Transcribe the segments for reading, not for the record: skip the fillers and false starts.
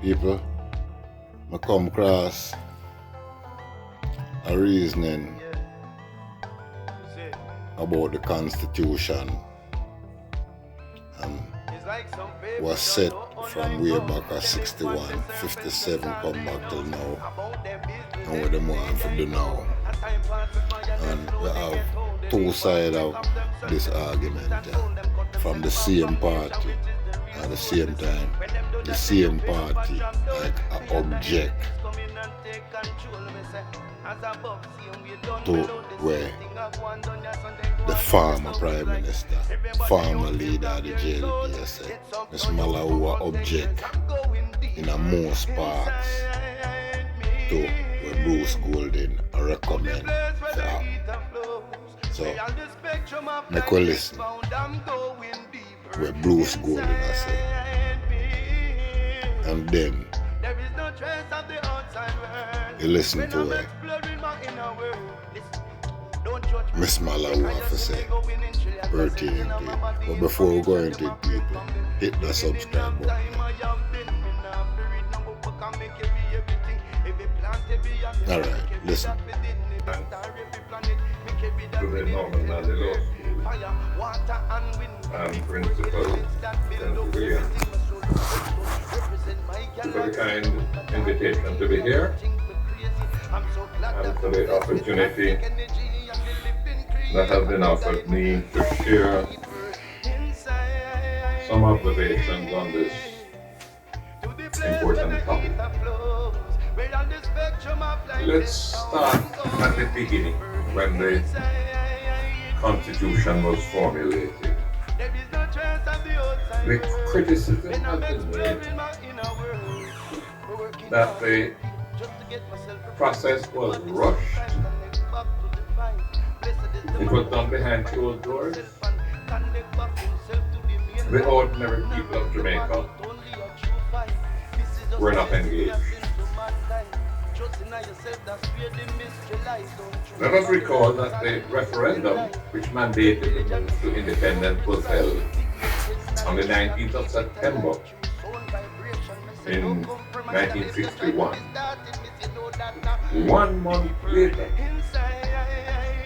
People, I come across a reasoning about the Constitution and was set from way back at 61, 57 come back till now and what them want to do now. And we have two sides of this argument from the same party at the same time. The same party like object to where the former Prime Minister, former leader of the JLP said, Ms. Malawi object in a most parts to where Bruce Golding recommend for her. So, make we listen where Bruce Golding has said. And then you listen to where Miss Malawi have to say pertaining to it. But before we go into it, people, hit the subscribe button. Alright, listen. To the Norman Valley Law School and Principal St. William for the kind invitation to be here and for the opportunity that has been offered me to share some observations on this important topic. Let's start at the beginning, when the Constitution was formulated. The criticism has been made that the process was rushed. It was done behind closed doors. The ordinary people of Jamaica were not engaged. Let us recall that the referendum which mandated the move to independence was held on the 19th of September in 1961. 1 month later,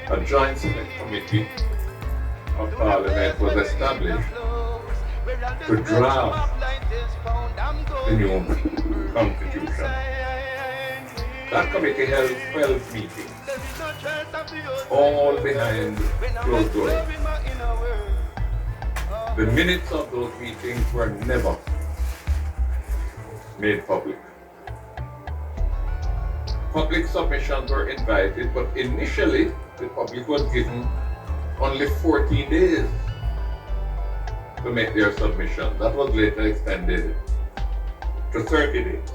a joint select committee of Parliament was established to draft the new Constitution. That committee held 12 meetings, all behind closed doors. The minutes of those meetings were never made public. Public submissions were invited, but initially the public was given only 14 days to make their submission. That was later extended to 30 days.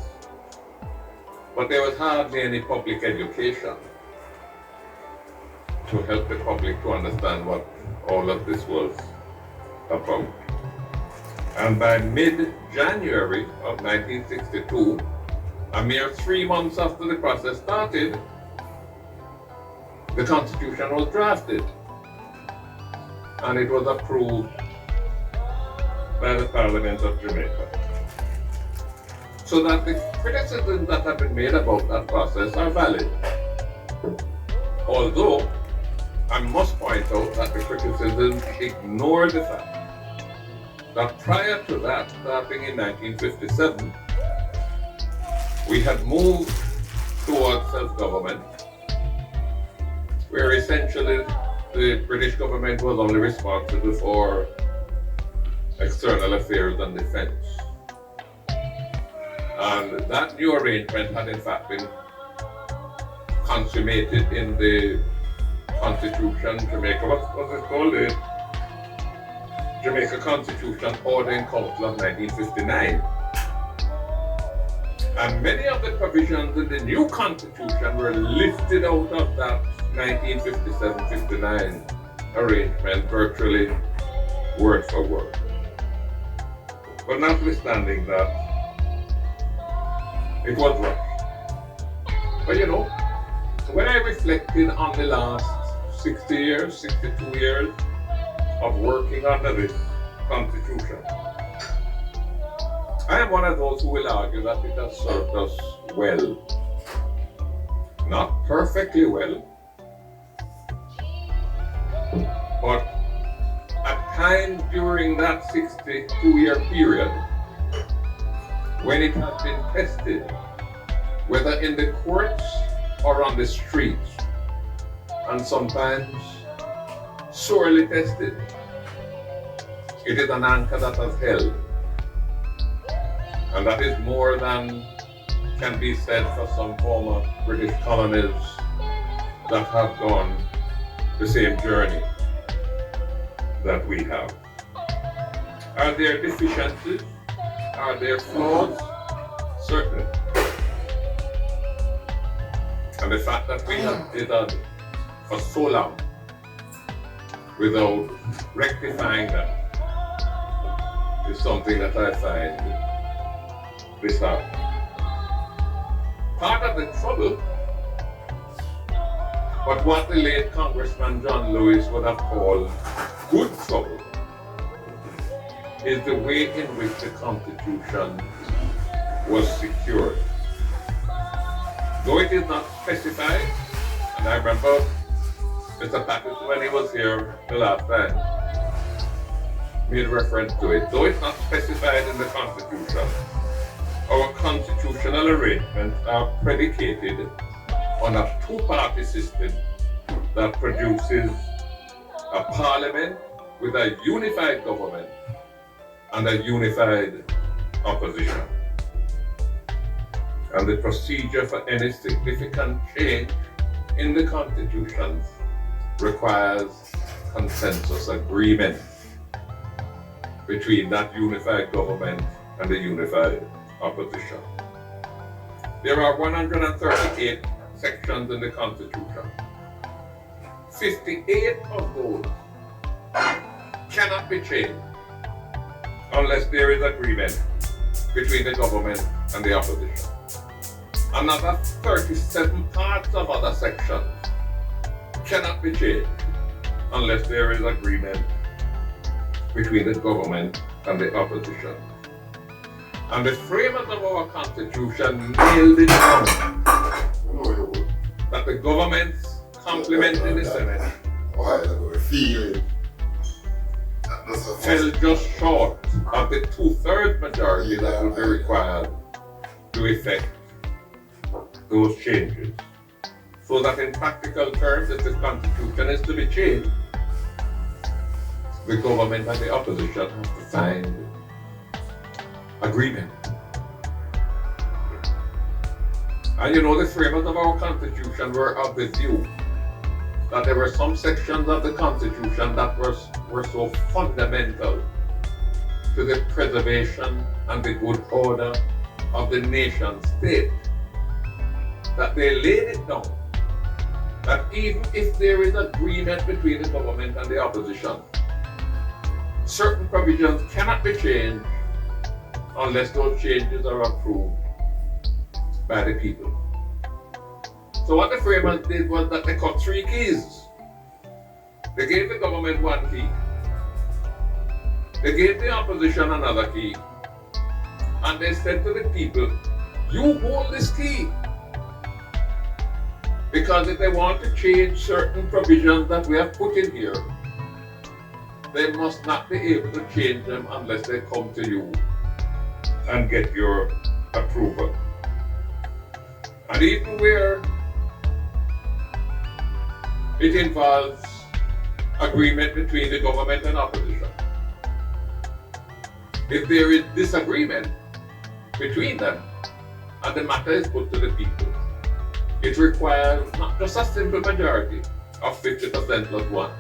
But there was hardly any public education to help the public to understand what all of this was about. And by mid-January of 1962, a mere 3 months after the process started, the Constitution was drafted and it was approved by the Parliament of Jamaica. So that the criticisms that have been made about that process are valid. Although, I must point out that the criticisms ignore the fact that prior to that, starting in 1957, we had moved towards self-government, where essentially the British government was only responsible for external affairs and defense. And that new arrangement had in fact been consummated in the Constitution, Jamaica, what was it called? The Jamaica Constitution Order in Council of 1959. And many of the provisions in the new Constitution were lifted out of that 1957-59 arrangement, virtually word for word. But notwithstanding that, it was rushed. But you know, when I reflected on the last 60 years, 62 years of working under this Constitution, I am one of those who will argue that it has served us well. Not perfectly well, but at times during that 62-year period when it has been tested, whether in the courts or on the streets, and sometimes sorely tested, it is an anchor that has held. And that is more than can be said for some former British colonies that have gone the same journey that we have. Are there deficiencies? Are there flaws? Certainly. And the fact that we have dithered for so long without rectifying them is something that I find bizarre. Part of the trouble, but what the late Congressman John Lewis would have called good trouble, is the way in which the Constitution was secured. Though it is not specified, and I remember Mr. Patrick, when he was here the last time, made reference to it. Though it's not specified in the Constitution, our constitutional arrangements are predicated on a two-party system that produces a parliament with a unified government and a unified opposition. And the procedure for any significant change in the Constitution requires consensus agreement between that unified government and the unified opposition. There are 138 sections in the Constitution. 58 of those cannot be changed unless there is agreement between the government and the opposition. Another 37 parts of other sections cannot be changed unless there is agreement between the government and the opposition. And the framers of our Constitution nailed it down that the government's complementing the Senate fell just short of the 2/3 majority that would be required to effect those changes. So that in practical terms, if the Constitution is to be changed, the government and the opposition have to find agreement. And you know, the framers of our Constitution were of the view that there were some sections of the Constitution that were so fundamental to the preservation and the good order of the nation state that they laid it down that even if there is agreement between the government and the opposition, certain provisions cannot be changed unless those changes are approved by the people. So what the framers did was that they cut 3 keys. They gave the government 1 key, they gave the opposition another key, and they said to the people, you hold this key. Because if they want to change certain provisions that we have put in here, they must not be able to change them unless they come to you and get your approval. And even where it involves agreement between the government and opposition, if there is disagreement between them and the matter is put to the people, it requires not just a simple majority of 50% plus 1,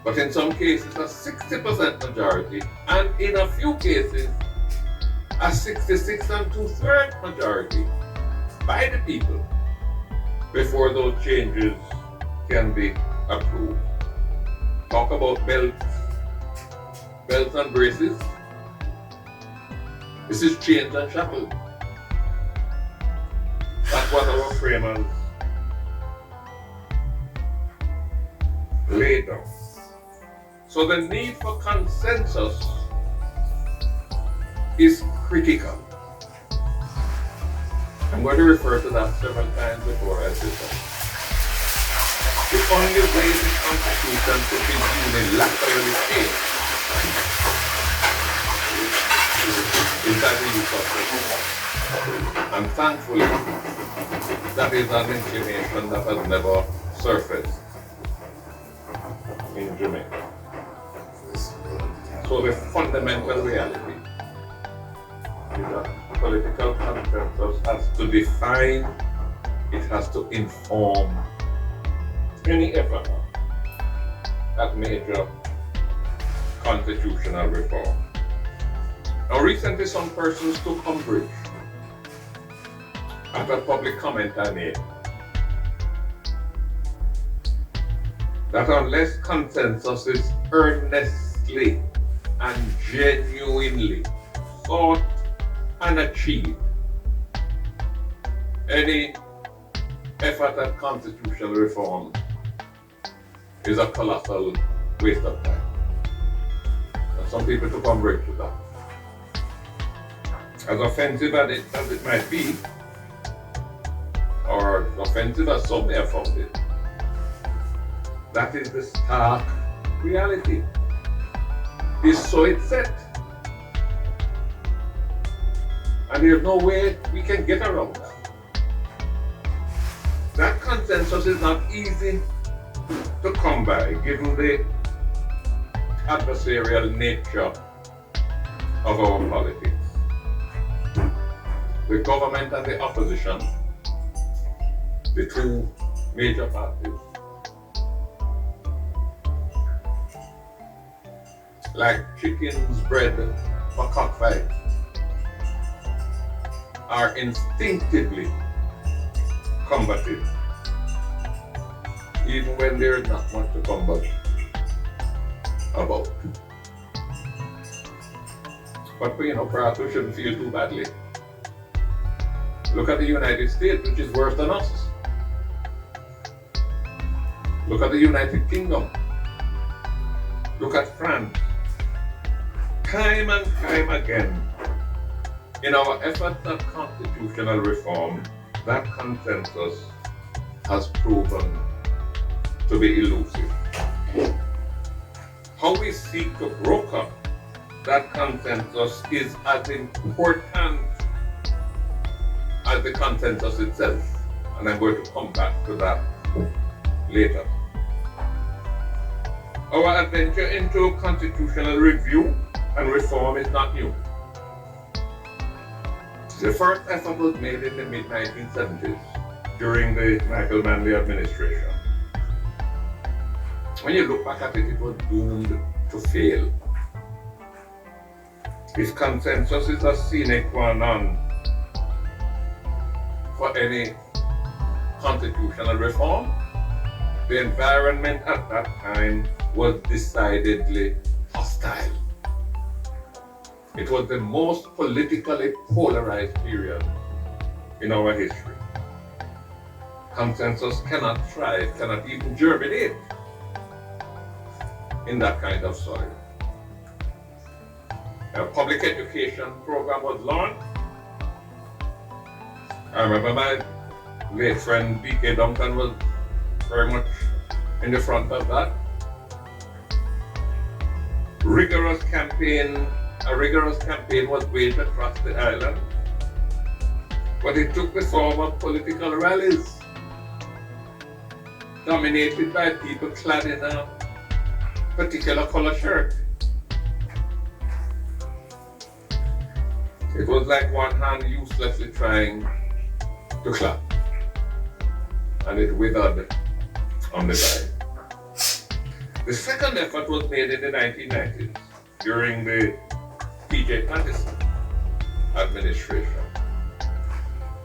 but in some cases a 60% majority, and in a few cases a 66 2/3 majority by the people before those changes can be approved. Talk about belts and braces. This is chains and shackles. That's what our framers laid down. So the need for consensus is critical. I'm going to refer to that several times before I sit down. The only way the Constitution could be unilaterally changed is by the use of it. And thankfully, that is an inclination that has never surfaced in Jamaica. So the fundamental reality is that political consensus has to define, it has to inform any effort at major constitutional reform. Now recently some persons took umbrage at a public comment I made that unless consensus is earnestly and genuinely sought and achieved, any effort at constitutional reform is a colossal waste of time. And some people took umbrage with that. As offensive as it might be, or offensive as some may have found it, that is the stark reality. So it's set. And there's no way we can get around that. That consensus is not easy to come by, given the adversarial nature of our politics. The government and the opposition, the two major parties, like chickens bred for cockfights, are instinctively combative, even when there is not much to combat about. But perhaps we shouldn't feel too badly. Look at the United States, which is worse than us. Look at the United Kingdom. Look at France. Time and time again, in our efforts at constitutional reform, that consensus has proven to be elusive. How we seek to broker that consensus is as important as the consensus itself, and I'm going to come back to that later. Our adventure into constitutional review and reform is not new. The first effort was made in the mid-1970s during the Michael Manley administration. When you look back at it, it was doomed to fail. If consensus is a sine qua non for any constitutional reform, the environment at that time was decidedly hostile. It was the most politically polarized period in our history. Consensus cannot thrive, cannot even germinate in that kind of soil. A public education program was launched. I remember my late friend B.K. Duncan was very much in the front of that. A rigorous campaign was waged across the island, but it took the form of political rallies dominated by people clad in a particular color shirt. It was like one hand uselessly trying to clap, and it withered on the side. The second effort was made in the 1990s during the P.J. Patterson administration.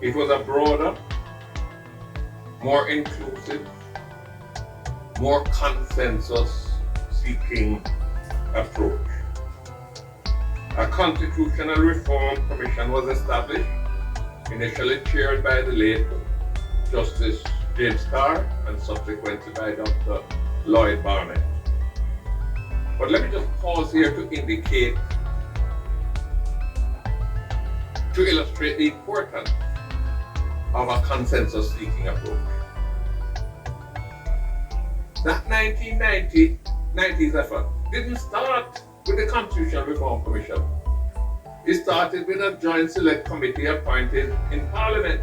It was a broader, more inclusive, more consensus-seeking approach. A constitutional reform commission was established, initially chaired by the late Justice James Carr and subsequently by Dr. Lloyd Barnett. But let me just pause here to indicate to illustrate the importance of a consensus-seeking approach. That 1990s effort didn't start with the Constitutional Reform Commission. It started with a joint select committee appointed in Parliament.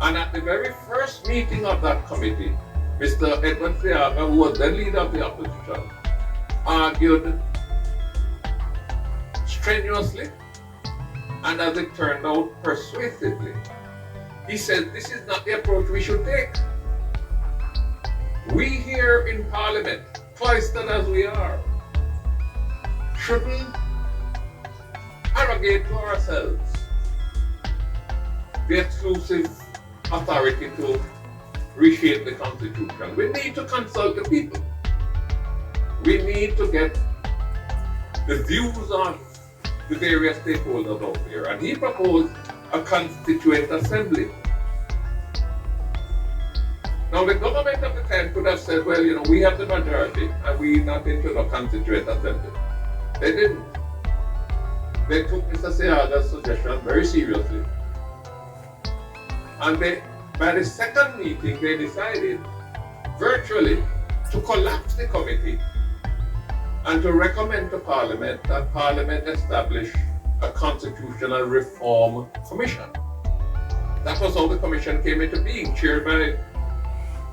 And at the very first meeting of that committee, Mr. Edward Seaga, who was then leader of the opposition, argued strenuously and, as it turned out, persuasively. He said, this is not the approach we should take. We here in Parliament, cloistered as we are, shouldn't arrogate to ourselves the exclusive authority to reshape the Constitution. We need to consult the people. We need to get the views of the various stakeholders out there. And he proposed a constituent assembly. Now the government of the time could have said, well, you know, we have the majority and we're not into a constituent assembly. They didn't. They took Mr. Seaga's suggestion very seriously. And by the second meeting, they decided virtually to collapse the committee and to recommend to Parliament that Parliament establish a constitutional reform commission. That was how the commission came into being, chaired by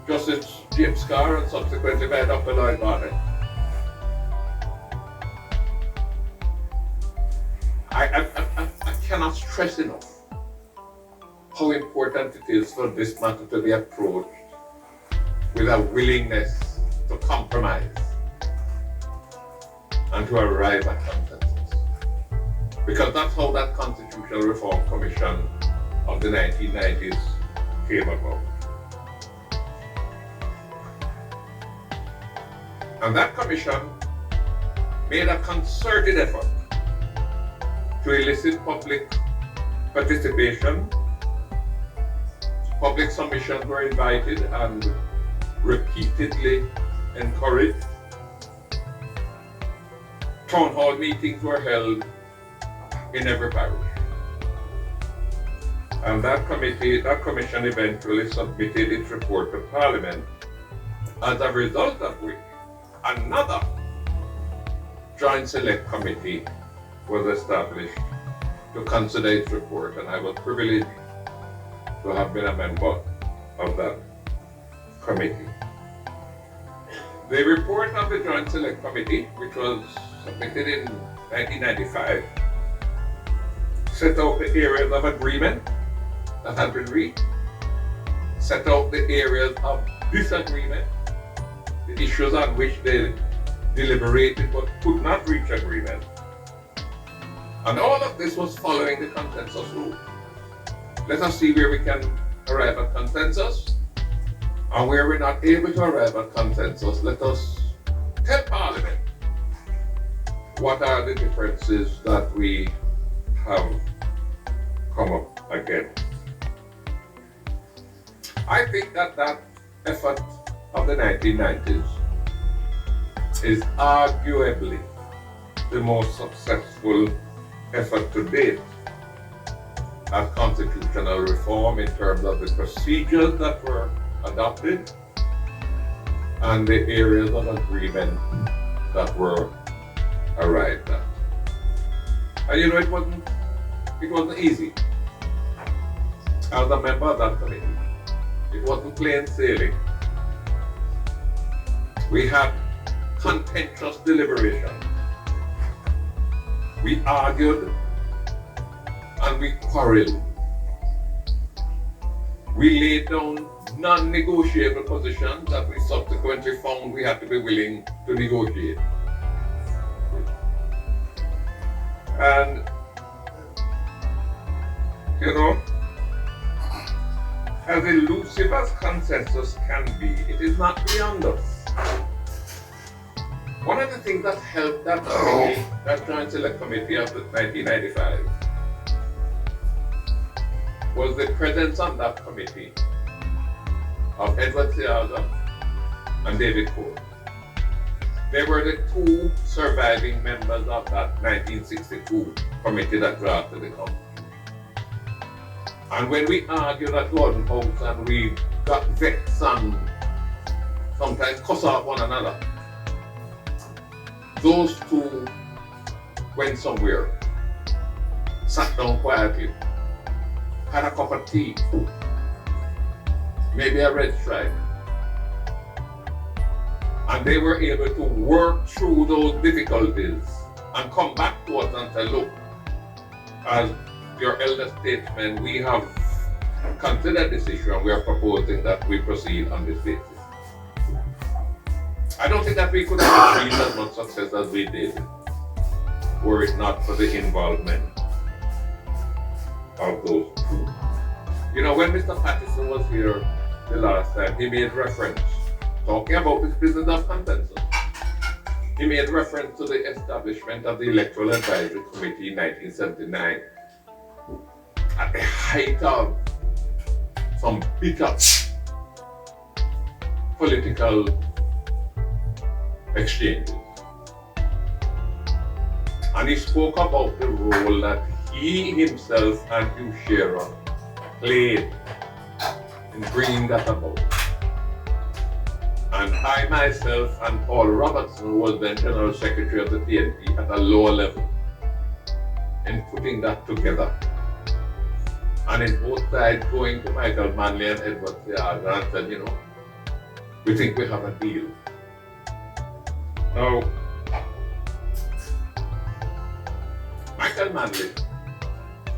Justice James Carr and subsequently by Dr. Lloyd Barnett. I cannot stress enough how important it is for this matter to be approached with a willingness to compromise and to arrive at consensus. Because that's how that Constitutional Reform Commission of the 1990s came about. And that commission made a concerted effort to elicit public participation. Public submissions were invited and repeatedly encouraged. Town hall meetings were held in every parish. And that commission eventually submitted its report to Parliament, as a result of which another joint select committee was established to consider its report, and I was privileged to have been a member of that committee. The report of the Joint Select Committee, which was submitted in 1995, set out the areas of agreement that had been reached, set out the areas of disagreement, the issues on which they deliberated but could not reach agreement. And all of this was following the consensus rule. Let us see where we can arrive at consensus, and where we're not able to arrive at consensus, let us tell Parliament what are the differences that we have come up against. I think that effort of the 1990s is arguably the most successful effort to date at constitutional reform in terms of the procedures that were adopted and the areas of agreement that were arrived at. And you know, it wasn't easy. As a member of that committee, it wasn't plain sailing. We had contentious deliberation. We argued and we quarreled. We laid down non-negotiable positions that we subsequently found we had to be willing to negotiate. And, you know, as elusive as consensus can be, it is not beyond us. One of the things that helped that committee, that Joint Select Committee of 1995, was the presence on that committee of Edward Seaga and David Cole. They were the two surviving members of that 1962 permitted a draft to become. And when we argued at Gordon House and we got vexed and sometimes cuss out one another, those two went somewhere, sat down quietly, had a cup of tea, maybe a red stripe, and they were able to work through those difficulties and come back to us and say, look, as your elder statesmen, we have considered this issue and we are proposing that we proceed on this basis. I don't think that we could have achieved as much success as we did were it not for the involvement of those two. You know, when Mr. Patterson was here the last time, he made reference, talking about this business of consensus. He made reference to the establishment of the Electoral Advisory Committee in 1979 at the height of some bitter political exchanges. And he spoke about the role that he himself and Hugh Shearer played in bringing that about. And I myself and Paul Robertson, who was then General Secretary of the TNP at a lower level, in putting that together. And in both sides going to Michael Manley and Edward Seaga and said, you know, we think we have a deal. Now, Michael Manley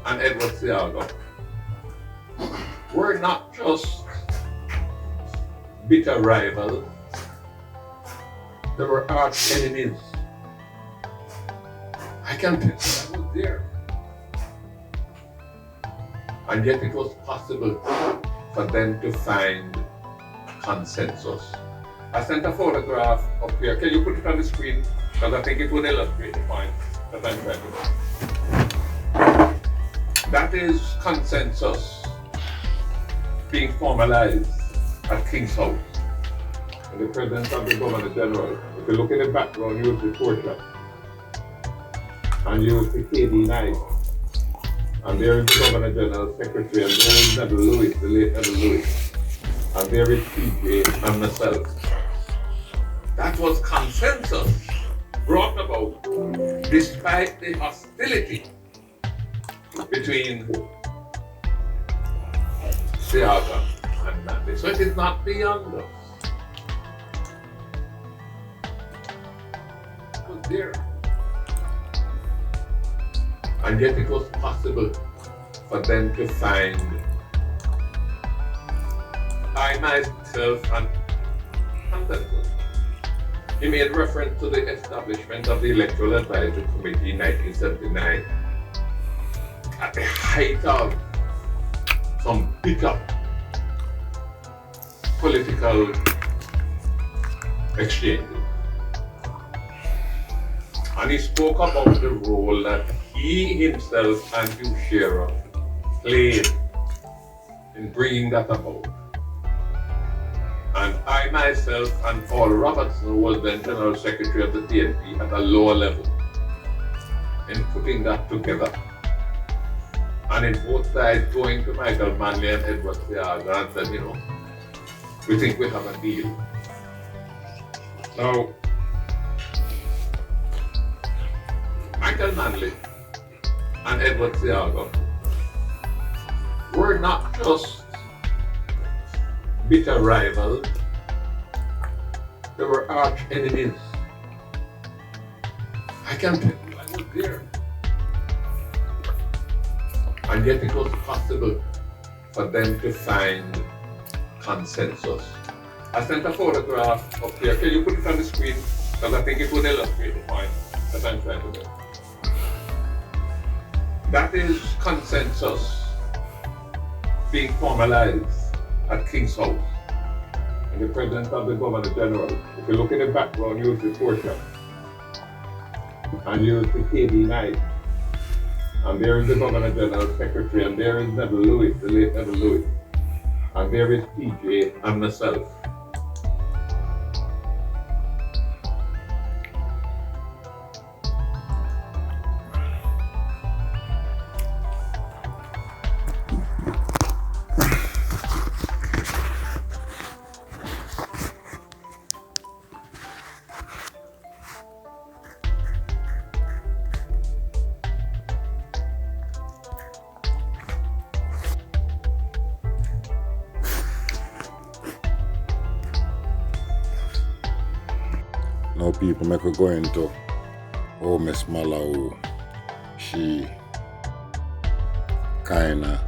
and Edward Seaga were not just bitter rivals, they were arch enemies. I can tell you, I was there. And yet it was possible for them to find consensus. I sent a photograph up here. Can you put it on the screen? Because I think it would illustrate the point that I'm trying to make. That is consensus being formalized at King's House. And the President of the Governor General, if you look in the background, use the Porsche and use the KD Knight. And there is the Governor General Secretary, and there is Neville Lewis, the late Neville Lewis. And there is PJ and myself. That was consensus brought about despite the hostility between Seaga and Manley. So it is not beyond us. It was there. And yet it was possible for them to find, I myself and consensus. He made reference to the establishment of the Electoral Advisory Committee in 1979 at the height of some bitter political exchanges. And he spoke about the role that he himself and Hugh Shearer played in bringing that about. And I myself and Paul Robertson, who was then General Secretary of the TNP at a lower level, in putting that together. And in both sides going to Michael Manley and Edward Seaga and said, you know, we think we have a deal. Now, Michael Manley and Edward Seaga were not just bitter rivals, they were arch enemies. I can tell you, I was there. And yet it was possible for them to find consensus. I sent a photograph up here. Can you put it on the screen? Because I think it would illustrate the point that I'm trying to make. That is consensus being formalized at King's House. And the President of the Governor General, if you look in the background, use the Porsche and use the KD Knight. And there is the Governor General Secretary, and there is Neville Lewis, the late Neville Lewis. And there is PJ and myself. Now people make we go into Miss Malawi, she kinda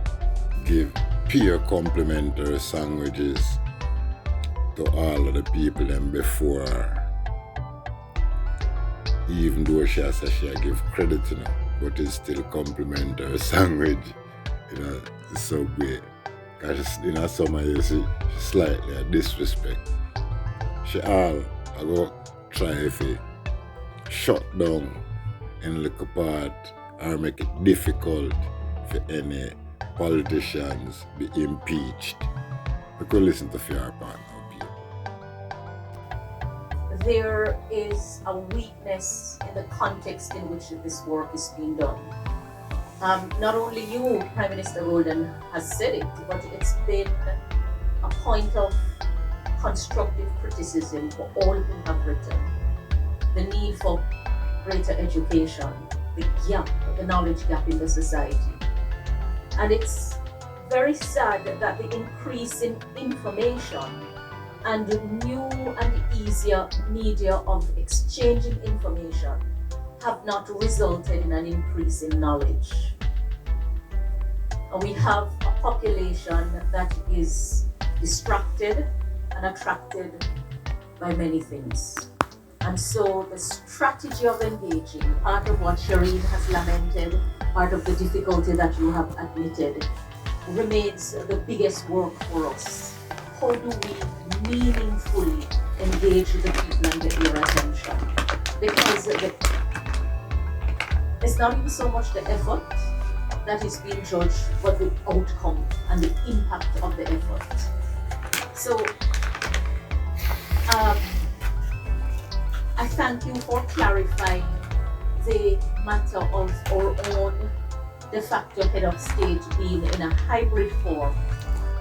give peer complimentary sandwiches to all of the people them before her. Even though she has she give credit, but it's still complimentary sandwich, it's so great. Because some of you see slightly a disrespect. She all I go try if it shut down in little part or make it difficult for any politicians be impeached. We could listen to your part now, people. There is a weakness in the context in which this work is being done. Not only you, Prime Minister Golden, has said it, but it's been a point of constructive criticism for all who have written. The need for greater education, the gap, the knowledge gap in the society. And it's very sad that the increase in information and new and easier media of exchanging information have not resulted in an increase in knowledge. And we have a population that is distracted and attracted by many things. And so the strategy of engaging, part of what Shireen has lamented, part of the difficulty that you have admitted, remains the biggest work for us. How do we meaningfully engage the people and get their attention? Because it's not even so much the effort that is being judged, but the outcome and the impact of the effort. So, I thank you for clarifying the matter of our own de facto head of state being in a hybrid form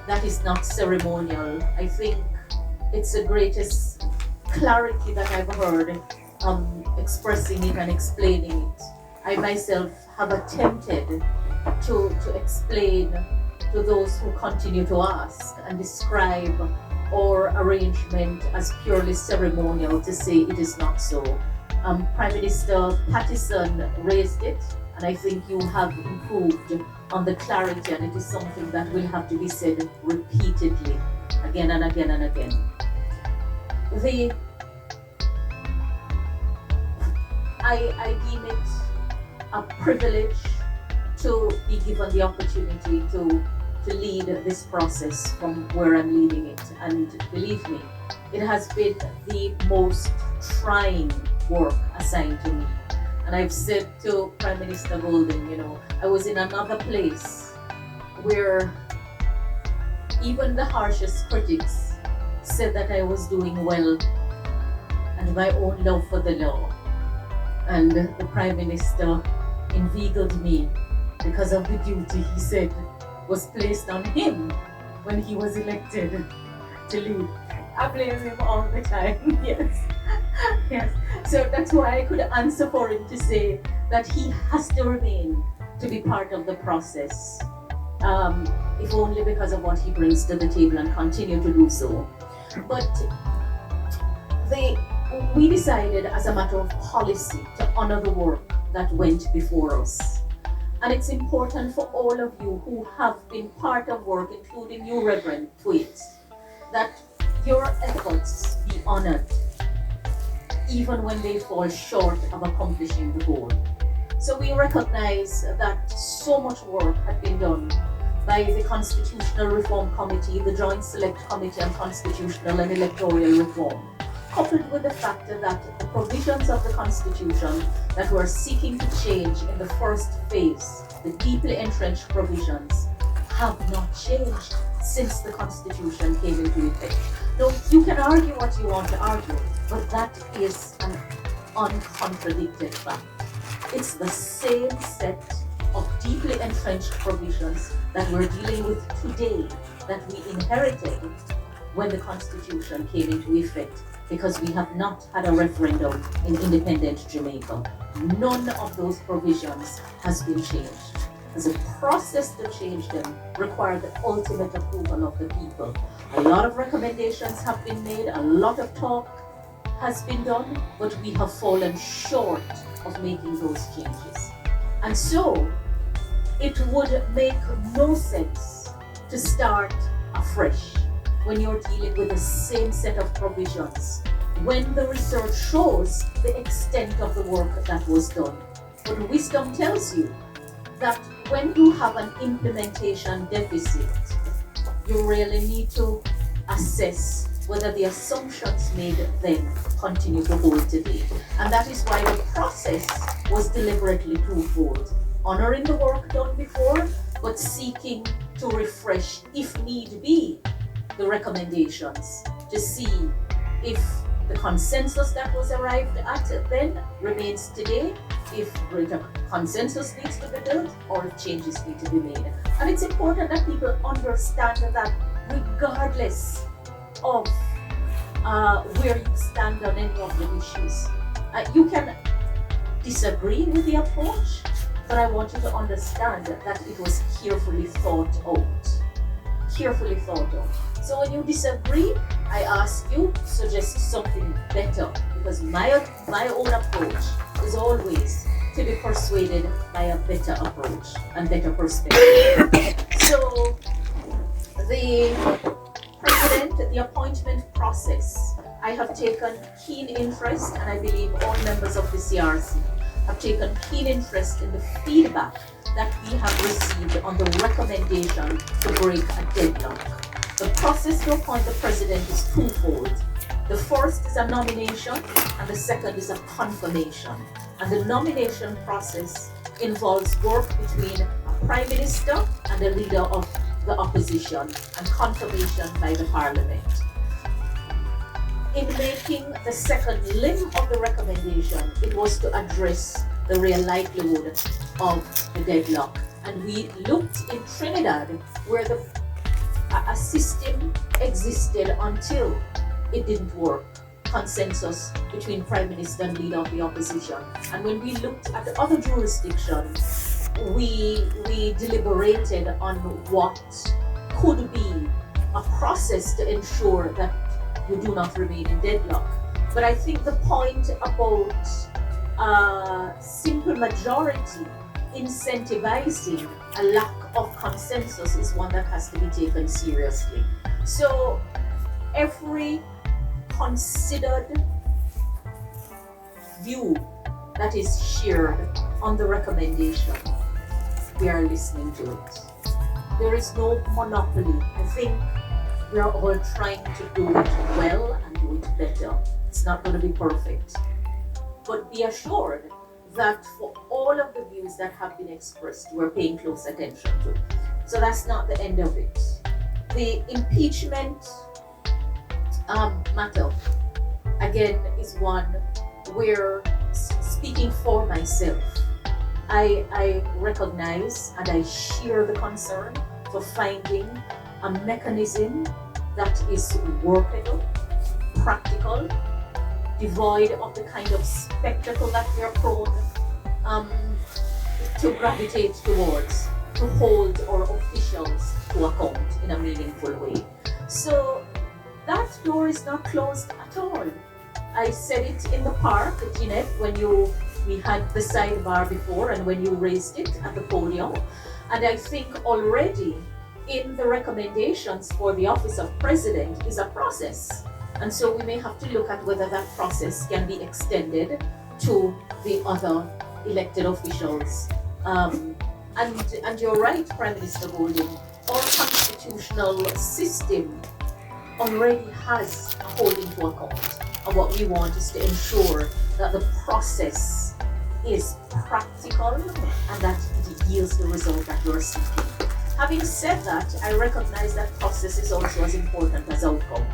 that is not ceremonial. I think it's the greatest clarity that I've heard expressing it and explaining it. I myself have attempted to explain to those who continue to ask and describe our arrangement as purely ceremonial, to say it is not so. Prime Minister Pattison raised it, and I think you have improved on the clarity, and it is something that will have to be said repeatedly, again and again and again. I deem it a privilege to be given the opportunity to lead this process from where I'm leading it. And believe me, it has been the most trying work assigned to me. And I've said to Prime Minister Golden, I was in another place where even the harshest critics said that I was doing well, and my own love for the law. And the Prime Minister inveigled me because of the duty, he said, was placed on him when he was elected to lead. I blame him all the time, yes. Yes. So that's why I could answer for him to say that he has to remain to be part of the process, if only because of what he brings to the table, and continue to do so. But we decided as a matter of policy to honor the work that went before us. And it's important for all of you who have been part of work, including you, Reverend Tweet, that your efforts be honored, even when they fall short of accomplishing the goal. So we recognize that so much work had been done by the Constitutional Reform Committee, the Joint Select Committee on Constitutional and Electoral Reform, coupled with the fact that the provisions of the Constitution that we're seeking to change in the first phase, the deeply entrenched provisions, have not changed since the Constitution came into effect. Now, you can argue what you want to argue, but that is an uncontradicted fact. It's the same set of deeply entrenched provisions that we're dealing with today that we inherited when the Constitution came into effect, because we have not had a referendum in independent Jamaica. None of those provisions has been changed. As a process to change them required the ultimate approval of the people. A lot of recommendations have been made, a lot of talk has been done, but we have fallen short of making those changes. And so it would make no sense to start afresh when you're dealing with the same set of provisions, when the research shows the extent of the work that was done. But wisdom tells you that when you have an implementation deficit, you really need to assess whether the assumptions made then continue to hold today. And that is why the process was deliberately twofold: honoring the work done before, but seeking to refresh, if need be, the recommendations to see if the consensus that was arrived at then remains today, if the consensus needs to be built, or if changes need to be made. And it's important that people understand that regardless of where you stand on any of the issues, you can disagree with the approach, but I want you to understand that it was carefully thought out. Carefully thought out. So when you disagree, I ask you to suggest something better, because my own approach is always to be persuaded by a better approach and better perspective. So the president, the appointment process, I have taken keen interest, and I believe all members of the CRC have taken keen interest in the feedback that we have received on the recommendation to break a deadlock. The process to appoint the president is twofold. The first is a nomination, and the second is a confirmation. And the nomination process involves work between a prime minister and a leader of the opposition, and confirmation by the parliament. In making the second limb of the recommendation, it was to address the real likelihood of the deadlock. And we looked in Trinidad, where a system existed until it didn't work. Consensus between Prime Minister and leader of the opposition. And when we looked at the other jurisdictions, we deliberated on what could be a process to ensure that you do not remain in deadlock. But I think the point about simple majority incentivizing a lack of consensus is one that has to be taken seriously. So every considered view that is shared on the recommendation, we are listening to it. There is no monopoly. I think we are all trying to do it well and do it better. It's not going to be perfect. But be assured that for all of the views that have been expressed, we're paying close attention to. So that's not the end of it. The impeachment matter, again, is one where, speaking for myself, I recognize and I share the concern for finding a mechanism that is workable, practical, devoid of the kind of spectacle that we are prone to gravitate towards, to hold our officials to account in a meaningful way. So that door is not closed at all. I said it in the park, Jeanette, when we had the sidebar before and when you raised it at the podium. And I think already in the recommendations for the office of president is a process. And so we may have to look at whether that process can be extended to the other elected officials. And you're right, Prime Minister Golden, our constitutional system already has a holding to account. And what we want is to ensure that the process is practical and that it yields the result that you're seeking. Having said that, I recognize that process is also as important as outcome.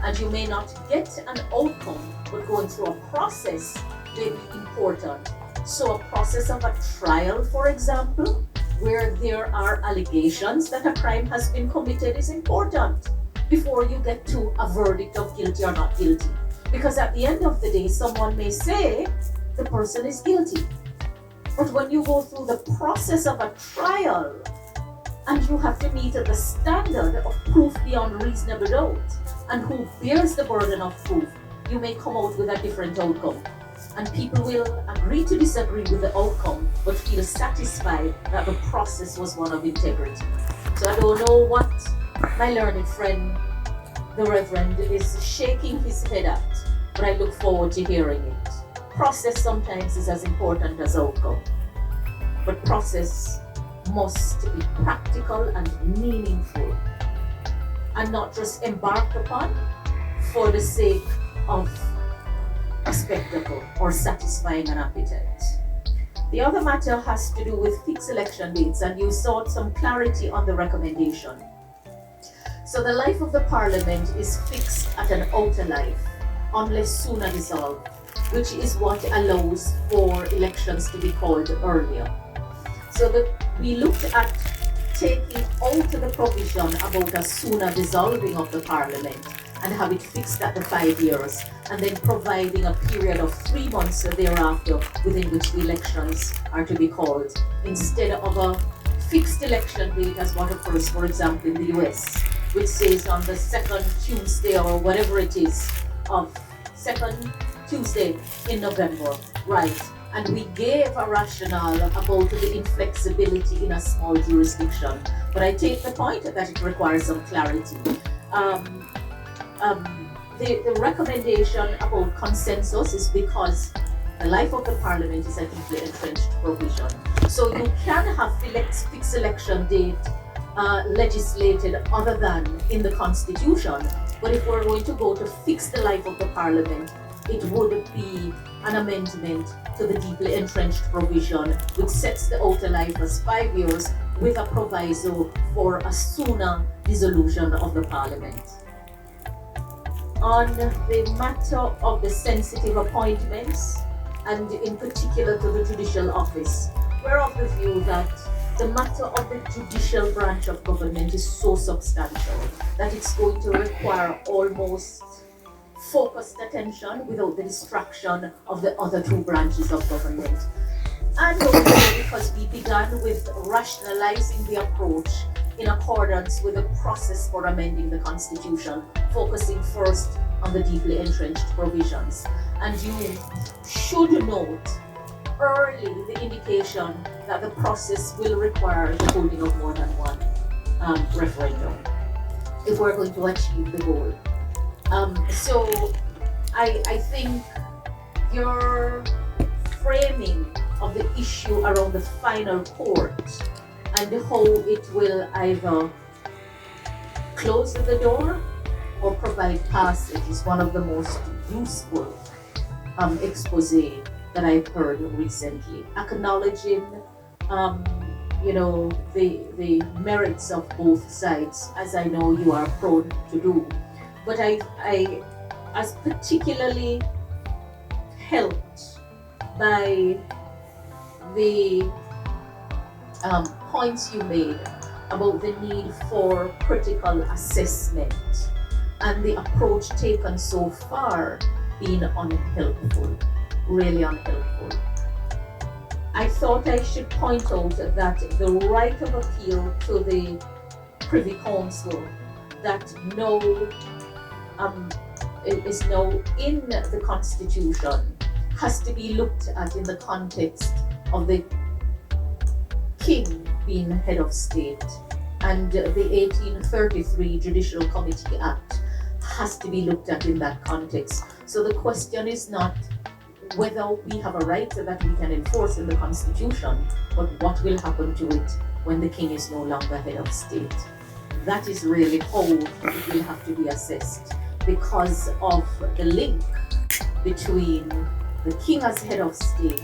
And you may not get an outcome, but going through a process may be important. So a process of a trial, for example, where there are allegations that a crime has been committed is important before you get to a verdict of guilty or not guilty. Because at the end of the day, someone may say the person is guilty. But when you go through the process of a trial and you have to meet the standard of proof beyond reasonable doubt, and who bears the burden of proof, you may come out with a different outcome. And people will agree to disagree with the outcome, but feel satisfied that the process was one of integrity. So I don't know what my learned friend, the Reverend, is shaking his head at, but I look forward to hearing it. Process sometimes is as important as outcome, but process must be practical and meaningful, and not just embarked upon for the sake of a spectacle or satisfying an appetite. The other matter has to do with fixed election dates, and you sought some clarity on the recommendation. So the life of the Parliament is fixed at an outer life, unless sooner dissolved, which is what allows for elections to be called earlier. So we looked at taking out the provision about a sooner dissolving of the Parliament and have it fixed at the 5 years, and then providing a period of 3 months thereafter within which the elections are to be called, instead of a fixed election date as what occurs, for example, in the US, which says on the second Tuesday or whatever it is of second Tuesday in November, right? And we gave a rationale about the inflexibility in a small jurisdiction, but I take the point that it requires some clarity. The recommendation about consensus is because the life of the Parliament is a deeply entrenched provision. So you can have fixed election date legislated other than in the Constitution, but if we're going to go to fix the life of the Parliament, it would be an amendment to the deeply entrenched provision, which sets the outer life as 5 years with a proviso for a sooner dissolution of the Parliament. On the matter of the sensitive appointments, and in particular to the judicial office, we're of the view that the matter of the judicial branch of government is so substantial that it's going to require almost focused attention without the distraction of the other two branches of government. And also because we began with rationalizing the approach in accordance with the process for amending the Constitution, focusing first on the deeply entrenched provisions. And you should note early the indication that the process will require the holding of more than one referendum if we're going to achieve the goal. So I think your framing of the issue around the final court and how it will either close the door or provide passage is one of the most useful expose that I've heard recently, acknowledging the merits of both sides, as I know you are prone to do. But I was particularly helped by the points you made about the need for critical assessment and the approach taken so far being unhelpful, really unhelpful. I thought I should point out that the right of appeal to the Privy Council that is now in the Constitution has to be looked at in the context of the King being head of state, and the 1833 Judicial Committee Act has to be looked at in that context. So the question is not whether we have a right that we can enforce in the Constitution, but what will happen to it when the King is no longer head of state. That is really how it will have to be assessed, because of the link between the King as head of state,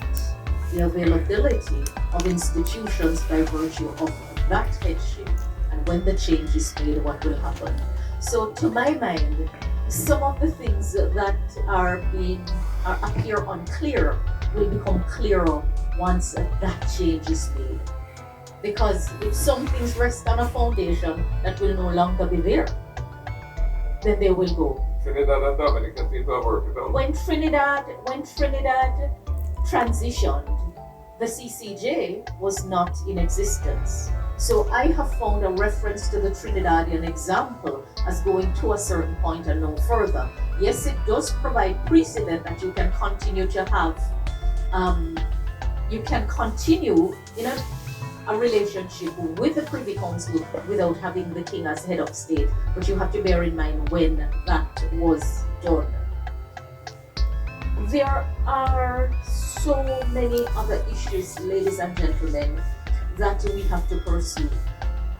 the availability of institutions by virtue of that headship, and when the change is made, what will happen. So to my mind, some of the things that appear unclear will become clearer once that change is made. Because if some things rest on a foundation that will no longer be there, then they will go. Trinidad and Dominica seem to have worked it out. When Trinidad transitioned, the CCJ was not in existence. So I have found a reference to the Trinidadian example as going to a certain point and no further. Yes, it does provide precedent that you can continue to have, you can continue in a relationship with the Privy Council without having the King as head of state, but you have to bear in mind when that was done. There are so many other issues, ladies and gentlemen, that we have to pursue.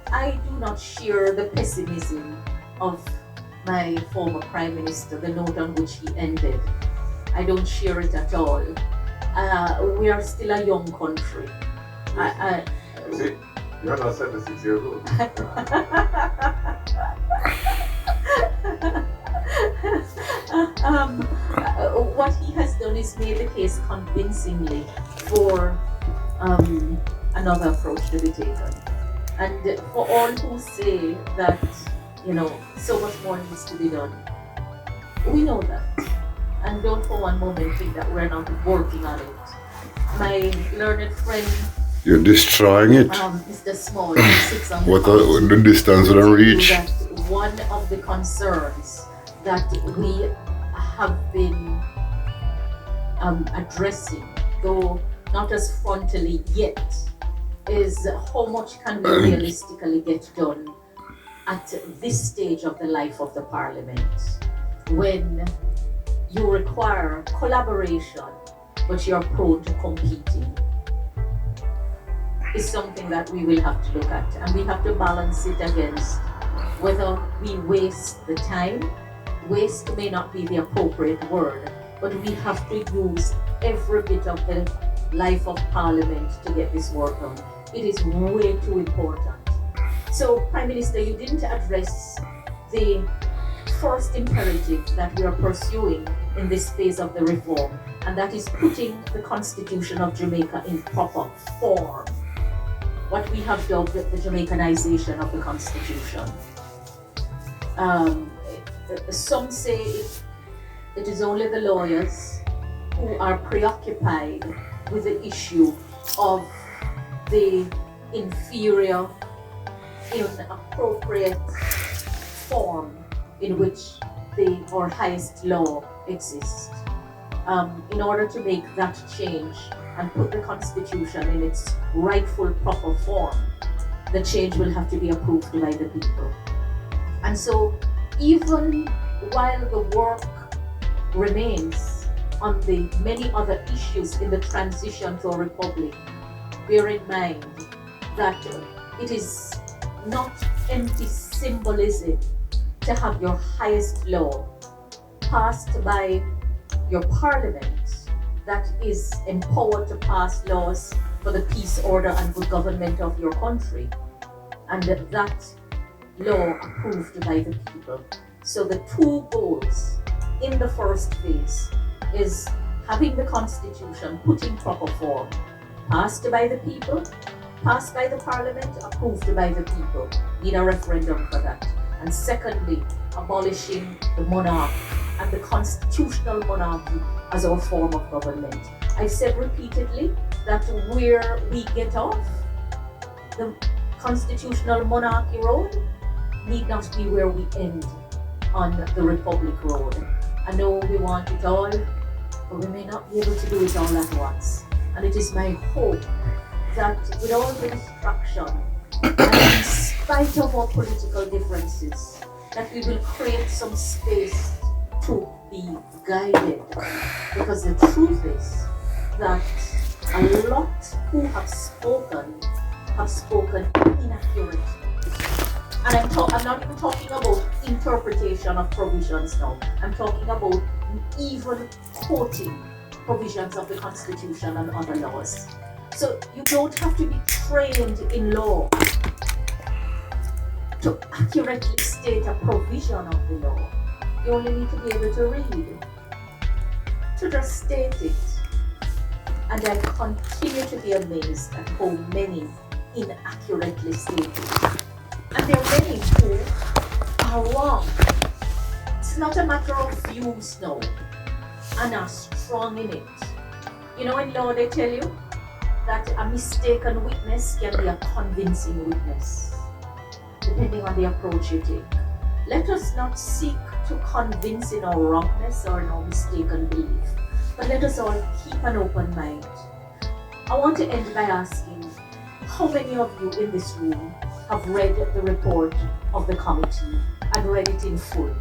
I do not share the pessimism of my former Prime Minister, the note on which he ended. I don't share it at all. We are still a young country. You see, you're not 76 years old. What he has done is made the case convincingly for another approach to be taken. And for all who say that, so much more needs to be done, we know that. And don't for one moment think that we're not working on it. My learned friend, you're destroying it. Mr. Small, who sits on What the distance will reach? That one of the concerns that we have been addressing, though not as frontally yet, is how much can we realistically get done at this stage of the life of the Parliament, when you require collaboration but you're prone to competing, is something that we will have to look at, and we have to balance it against whether we waste the time. Waste may not be the appropriate word, but we have to use every bit of the life of Parliament to get this work done. It is way too important. So, Prime Minister, you didn't address the first imperative that we are pursuing in this phase of the reform, and that is putting the Constitution of Jamaica in proper form. What we have dubbed the Jamaicanization of the Constitution. Some say it is only the lawyers who are preoccupied with the issue of the inferior, inappropriate form in which our highest law exists. In order to make that change and put the Constitution in its rightful, proper form, the change will have to be approved by the people. And so, even while the work remains on the many other issues in the transition to a republic, bear in mind that it is not empty symbolism to have your highest law passed by your Parliament that is empowered to pass laws for the peace, order, and good government of your country, and that law approved by the people. So the two goals in the first phase is having the Constitution put in proper form, passed by the people, passed by the Parliament, approved by the people. Need a referendum for that. And secondly, abolishing the monarch and the constitutional monarchy as our form of government. I've said repeatedly that where we get off the constitutional monarchy road need not be where we end on the Republic road. I know we want it all, but we may not be able to do it all at once. And it is my hope that with all the distraction, and in spite of our political differences, that we will create some space to be guided. Because the truth is that a lot who have spoken inaccurately. And I'm not even talking about interpretation of provisions now. I'm talking about even quoting provisions of the Constitution and other laws. So you don't have to be trained in law to accurately state a provision of the law. You only need to be able to read, to just state it. And I continue to be amazed at how many inaccurately state it. And there are many who are wrong. It's not a matter of views now, and are strong in it. You know, in law they tell you, that a mistaken witness can be a convincing witness, depending on the approach you take. Let us not seek to convince in our wrongness or in our mistaken belief, but let us all keep an open mind. I want to end by asking, how many of you in this room have read the report of the committee and read it in full?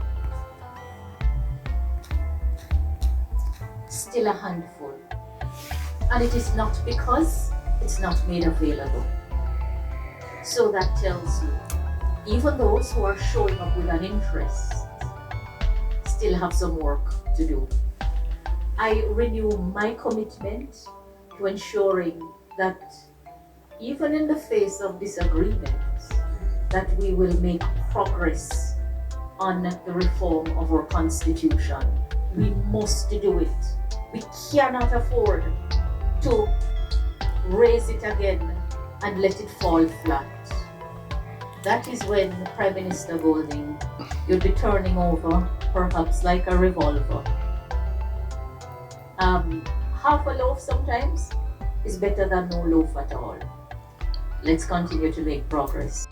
Still a handful. And it is not because it's not made available. So that tells you, even those who are showing up with an interest still have some work to do. I renew my commitment to ensuring that even in the face of disagreements, that we will make progress on the reform of our constitution. We must do it. We cannot afford to raise it again and let it fall flat. That is when Prime Minister Golding, you'll be turning over perhaps like a revolver. Half a loaf sometimes is better than no loaf at all. Let's continue to make progress.